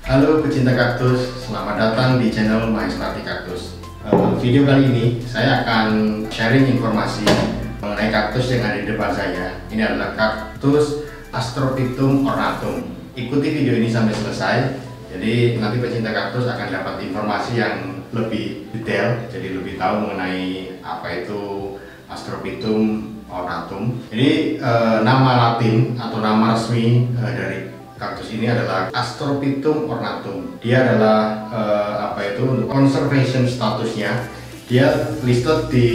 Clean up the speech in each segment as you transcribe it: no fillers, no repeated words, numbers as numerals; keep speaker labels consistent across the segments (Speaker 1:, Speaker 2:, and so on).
Speaker 1: Halo pecinta kaktus, selamat datang di channel Maestati Kaktus. Video kali ini saya akan sharing informasi mengenai kaktus yang ada di depan saya. Ini adalah kaktus Astrophytum ornatum. Ikuti video ini sampai selesai. Jadi nanti pecinta kaktus akan dapat informasi yang lebih detail, jadi lebih tahu mengenai apa itu Astrophytum ornatum. Ini nama Latin atau nama resmi dari kaktus ini adalah Astrophytum ornatum. Dia adalah untuk conservation statusnya. Dia listed di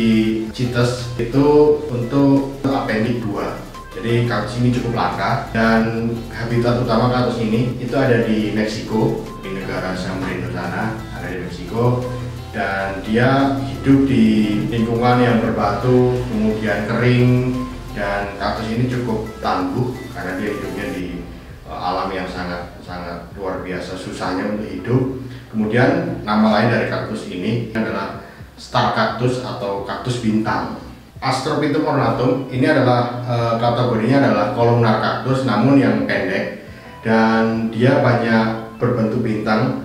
Speaker 1: CITES itu untuk appendix 2. Jadi kaktus ini cukup langka dan habitat utama kaktus ini itu ada di Meksiko, di negara San Marino sana, ada di Meksiko. Dan dia hidup di lingkungan yang berbatu, kemudian kering, dan kaktus ini cukup tangguh karena dia hidupnya di alam yang sangat luar biasa susahnya untuk hidup. Kemudian nama lain dari kaktus ini adalah star kaktus atau kaktus bintang. Astrophytum ornatum ini adalah kategorinya adalah kolumnar kaktus namun yang pendek, dan dia banyak berbentuk bintang.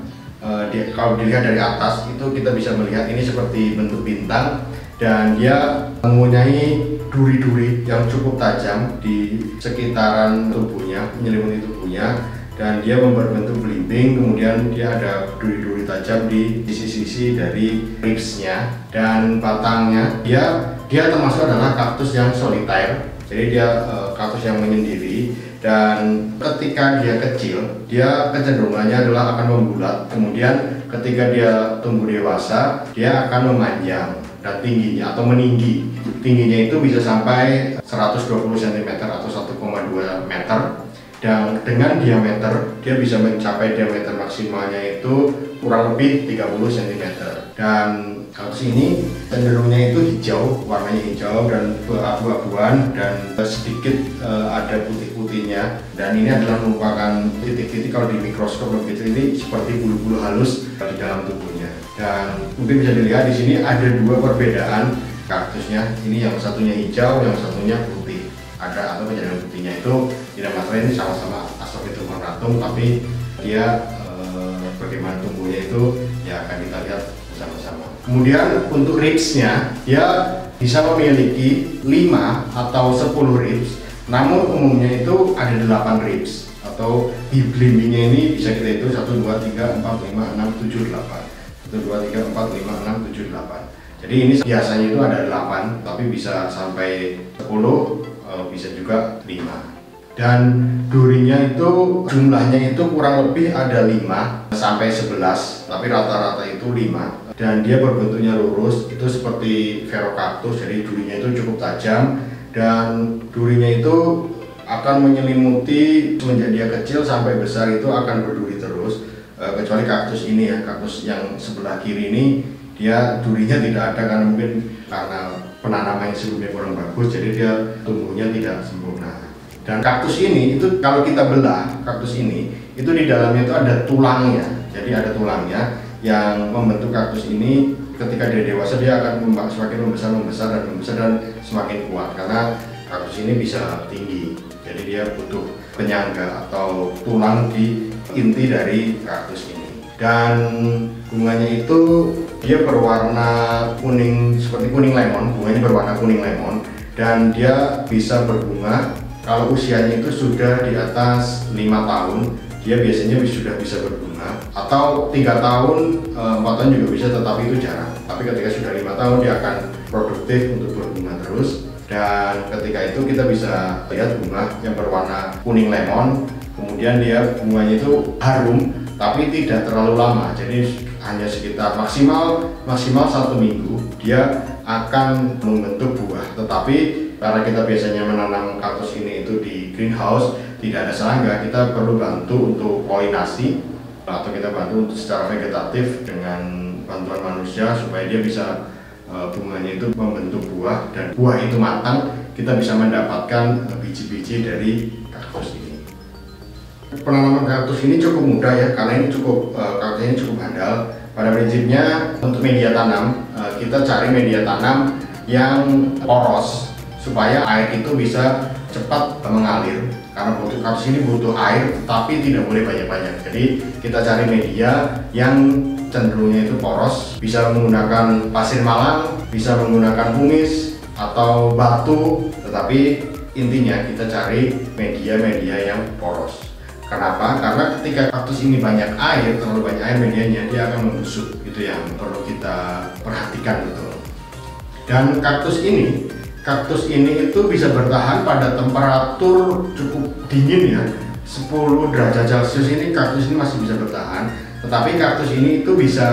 Speaker 1: Kalau dilihat dari atas itu kita bisa melihat ini seperti bentuk bintang, dan dia mempunyai duri-duri yang cukup tajam di sekitaran tubuhnya, menyelimuti tubuhnya, dan dia berbentuk belimbing. Kemudian dia ada duri-duri tajam di sisi-sisi dari ribsnya, dan batangnya dia termasuk adalah kaktus yang solitaire. Jadi dia kaktus yang menyendiri, dan ketika dia kecil dia kecenderungannya adalah akan membulat. Kemudian ketika dia tumbuh dewasa dia akan memanjang, dan tingginya atau meninggi. Tingginya itu bisa sampai 120 cm atau 1,2 meter, dan dengan diameter dia bisa mencapai diameter maksimalnya itu kurang lebih 30 cm. Dan kaktus ini cenderungnya itu hijau, warnanya hijau dan abu-abuan, dan sedikit ada putih-putihnya. Dan ini adalah merupakan titik-titik, kalau di mikroskop begitu, ini seperti bulu-bulu halus di dalam tubuhnya. Dan mungkin bisa dilihat di sini ada dua perbedaan kaktusnya. Ini yang satunya hijau, yang satunya putih. Ada atau kejadian putihnya itu tidak masalah, ini sama-sama Astrophytum ornatum, tapi dia bagaimana tumbuhnya itu ya akan kita lihat bersama-sama. Kemudian untuk ribsnya dia bisa memiliki 5 atau 10 ribs, namun umumnya itu ada 8 ribs, atau belimbingnya ini bisa kita hitung 1, 2, 3, 4, 5, 6, 7, 8. 1, 2, 3, 4, 5, 6, 7, 8. Jadi ini biasanya itu ada 8, tapi bisa sampai 10, bisa juga 5. Dan durinya itu jumlahnya itu kurang lebih ada 5 sampai 11, tapi rata-rata itu 5. Dan dia berbentuknya lurus, itu seperti verocactus, jadi durinya itu cukup tajam, dan durinya itu akan menyelimuti semenjak dia kecil sampai besar itu akan berduri terus. Kecuali kaktus ini ya, kaktus yang sebelah kiri ini dia durinya tidak ada karena mungkin karena penanaman yang sebelumnya kurang bagus, jadi dia tumbuhnya tidak sempurna. Dan kaktus ini itu kalau kita belah kaktus ini itu di dalamnya itu ada tulangnya, jadi ada tulangnya yang membentuk kaktus ini. Ketika dia dewasa dia akan semakin membesar dan semakin kuat karena kaktus ini bisa tinggi. Jadi dia butuh penyangga atau tulang di inti dari kaktus ini. Dan bunganya itu dia berwarna kuning, seperti kuning lemon. Bunganya berwarna kuning lemon, dan dia bisa berbunga kalau usianya itu sudah di atas 5 tahun. Dia biasanya sudah bisa berbunga, atau 3 tahun, 4 tahun juga bisa, tetapi itu jarang. Tapi ketika sudah 5 tahun dia akan produktif untuk berbunga terus. Dan ketika itu kita bisa lihat bunga yang berwarna kuning lemon. Kemudian dia bunganya itu harum, tapi tidak terlalu lama. Jadi hanya sekitar maksimal 1 minggu dia akan membentuk buah. Tetapi karena kita biasanya menanam kaktus ini itu di greenhouse, tidak ada serangga, kita perlu bantu untuk polinasi atau kita bantu untuk secara vegetatif dengan bantuan manusia supaya dia bisa bunganya itu membentuk buah, dan buah itu matang, kita bisa mendapatkan biji-biji dari kaktus ini. Penanaman kaktus ini cukup mudah ya, karena ini kaktus ini cukup handal. Pada prinsipnya untuk media tanam, kita cari media tanam yang poros supaya air itu bisa cepat mengalir, karena kaktus ini butuh air tapi tidak boleh banyak-banyak. Jadi kita cari media yang cenderungnya itu poros, bisa menggunakan pasir malang, bisa menggunakan kumis atau batu, tetapi intinya kita cari media-media yang poros. Kenapa? Karena ketika kaktus ini banyak air, terlalu banyak air medianya, dia akan membusuk. Itu yang perlu kita perhatikan betul. Dan kaktus ini itu bisa bertahan pada temperatur cukup dingin ya, 10 derajat Celcius ini kaktus ini masih bisa bertahan. Tetapi kaktus ini itu bisa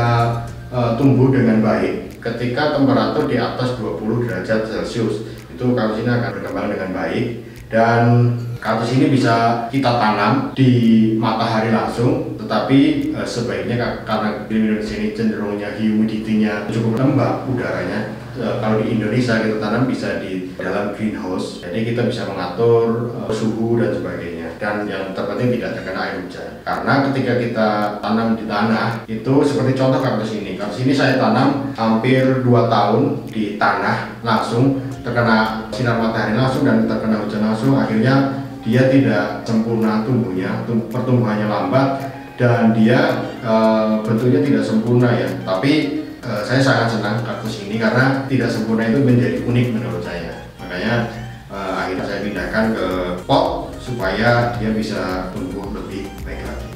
Speaker 1: tumbuh dengan baik ketika temperatur di atas 20 derajat Celcius. Itu kaktus ini akan berkembang dengan baik, dan kaktus ini bisa kita tanam di matahari langsung. Tetapi sebaiknya, karena di Indonesia ini cenderungnya humidity-nya cukup lembab udaranya, kalau di Indonesia kita tanam bisa di dalam greenhouse, jadi kita bisa mengatur suhu dan sebagainya, dan yang terpenting tidak terkena air hujan. Karena ketika kita tanam di tanah, itu seperti contoh kaktus ini saya tanam hampir 2 tahun di tanah langsung, terkena sinar matahari langsung dan terkena hujan langsung, akhirnya dia tidak sempurna tumbuhnya, pertumbuhannya lambat, dan dia bentuknya tidak sempurna ya. Tapi saya sangat senang kaktus ini karena tidak sempurna itu menjadi unik menurut saya. Makanya akhirnya saya pindahkan ke pot supaya dia bisa tumbuh lebih baik lagi.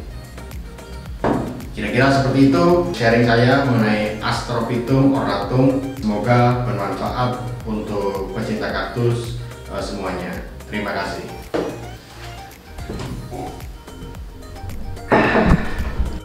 Speaker 1: Kira-kira seperti itu sharing saya mengenai Astrophytum ornatum. Semoga bermanfaat untuk pecinta kaktus semuanya. Terima kasih.